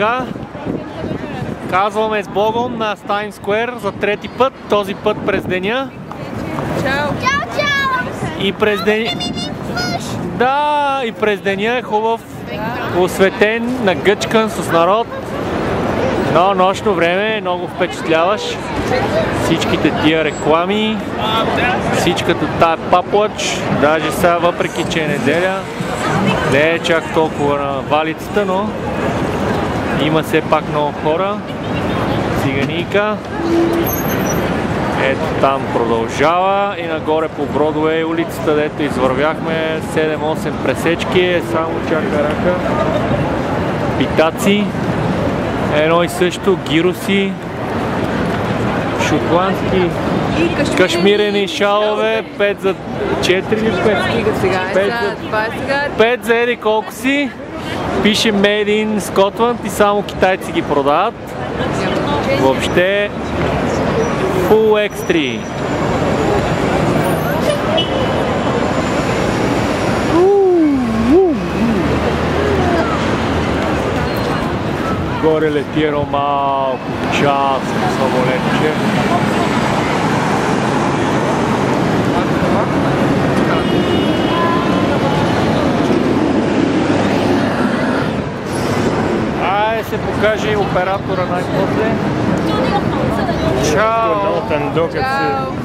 така, казваме с Богом на Times Square за трети път, този път през деня. Чао! Чао, чао! И през деня... Да, и през деня е хубав, осветен, нагъчкан с народ. Но нощно време е много впечатляваш. Всичките тия реклами, всичката тая паплач, даже сега въпреки че е неделя, не е чак толкова на валицата, но има все пак много хора. Циганийка. Ето там продължава и нагоре по Бродуей улицата, дето извървяхме 7-8 пресечки, само чака рака. Питаци. Едно и също, гироси, шотландски, кашмирени шалове, 5 за 4 или 5? 5 за еди колко си. Пише Made in Scotland и само китайци ги продават. Въобще Full X3. Горе лети едно малко частно самолетче. Айде се покаже оператора най-после. Чао! Чао!